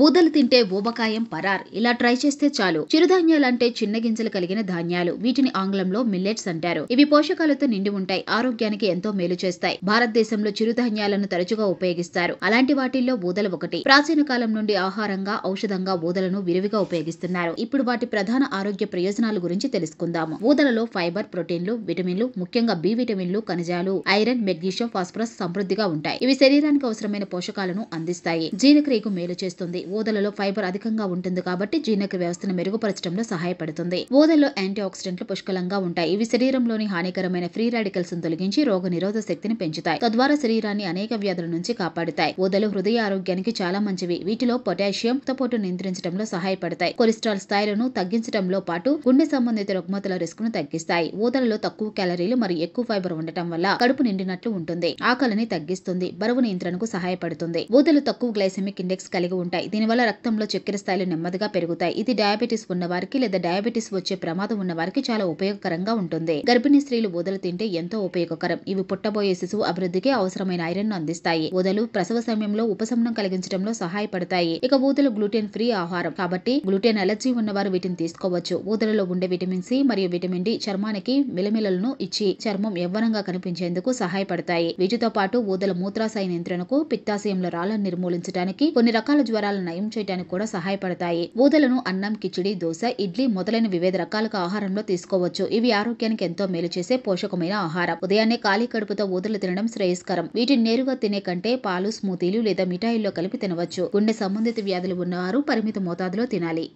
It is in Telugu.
ఊదలు తింటే ఊబకాయం పరార్. ఇలా ట్రై చేస్తే చాలు. చిరుధాన్యాలంటే చిన్న గింజలు కలిగిన ధాన్యాలు. వీటిని ఆంగ్లంలో మిల్లెట్స్ అంటారు. ఇవి పోషకాలతో నిండి ఉంటాయి. ఆరోగ్యానికి ఎంతో మేలు చేస్తాయి. భారతదేశంలో చిరుధాన్యాలను తరచుగా ఉపయోగిస్తారు. అలాంటి వాటిల్లో ఊదలు ఒకటి. ప్రాచీన కాలం నుండి ఆహారంగా, ఔషధంగా ఊదలను విరివిగా ఉపయోగిస్తున్నారు. ఇప్పుడు వాటి ప్రధాన ఆరోగ్య ప్రయోజనాల గురించి తెలుసుకుందాము. ఊదలలో ఫైబర్, ప్రోటీన్లు, విటమిన్లు, ముఖ్యంగా బి విటమిన్లు, ఖనిజాలు, ఐరన్, మెగ్నీషియం, ఫాస్ఫరస్ సమృద్ధిగా ఉంటాయి. ఇవి శరీరానికి అవసరమైన పోషకాలను అందిస్తాయి. జీర్ణక్రియకు మేలు చేస్తుంది. ఊదలలో ఫైబర్ అధికంగా ఉంటుంది కాబట్టి జీర్ణక్రియ వ్యవస్థను మెరుగుపరచడంలో సహాయపడుతుంది. ఊదల్లో యాంటీ ఆక్సిడెంట్లు పుష్కలంగా ఉంటాయి. ఇవి శరీరంలోని హానికరమైన ఫ్రీ రాడికల్స్ ను తొలగించి రోగ నిరోధక శక్తిని పెంచుతాయి. తద్వారా శరీరాన్ని అనేక వ్యాధుల నుంచి కాపాడుతాయి. ఊదలు హృదయ ఆరోగ్యానికి చాలా మంచివి. వీటిలో పొటాషియం రక్తపోటును నియంత్రించడంలో సహాయపడతాయి. కొలెస్ట్రాల్ స్థాయిలను తగ్గించడంలో పాటు గుండె సంబంధిత రుగ్మతల రిస్క్ ను తగ్గిస్తాయి. ఊదలలో తక్కువ క్యాలరీలు మరియు ఎక్కువ ఫైబర్ ఉండటం వల్ల కడుపు నిండినట్లు ఉంటుంది. ఆకలిని తగ్గిస్తుంది. బరువు నియంత్రణకు సహాయపడుతుంది. ఊదలు తక్కువ గ్లైసెమిక్ ఇండెక్స్ కలిగి ఉంటాయి. దీనివల్ల రక్తంలో చక్కెర స్థాయిలు నెమ్మదిగా పెరుగుతాయి. ఇది డయాబెటిస్ ఉన్నవారికి లేదా డయాబెటిస్ వచ్చే ప్రమాదం ఉన్న వారికి చాలా ఉపయోగకరంగా ఉంటుంది. గర్భిణీ స్త్రీలు ఊదలు తింటే ఎంతో ఉపయోగకరం. ఇవి పుట్టబోయే శిశువు అభివృద్ధికి అవసరమైన ఐరన్ ను అందిస్తాయి. ఊదలు ప్రసవ సమయంలో ఉపశమనం కలిగించడంలో సహాయపడతాయి. ఇక ఊదలు గ్లూటెన్ ఫ్రీ ఆహారం కాబట్టి గ్లూటెన్ అలర్జీ ఉన్నవారు వీటిని తీసుకోవచ్చు. ఊదలలో ఉండే విటమిన్ సి మరియు విటమిన్ డి చర్మానికి మిలమిలలను ఇచ్చి చర్మం యవ్వనంగా కనిపించేందుకు సహాయపడతాయి. వీటితో పాటు ఊదల మూత్రాశయ నియంత్రణకు, పిత్తాశయంలో రాళ్లను నిర్మూలించడానికి, కొన్ని రకాల జ్వరాలను నయం చేయడానికి కూడా సహాయపడతాయి. ఊదలను అన్నం, కిచిడి, దోశ, ఇడ్లీ మొదలైన వివిధ రకాలుగా ఆహారంలో తీసుకోవచ్చు. ఇవి ఆరోగ్యానికి ఎంతో మేలు చేసే పోషకమైన ఆహారం. ఉదయాన్నే ఖాళీ కడుపుతో ఊదలు తినడం శ్రేయస్కరం. వీటిని నేరుగా తినే కంటే పాలు, స్మూతీలు లేదా మిఠాయిల్లో కలిపి తినవచ్చు. గుండె సంబంధిత వ్యాధులు ఉన్నవారు పరిమిత మోతాదులో తినాలి.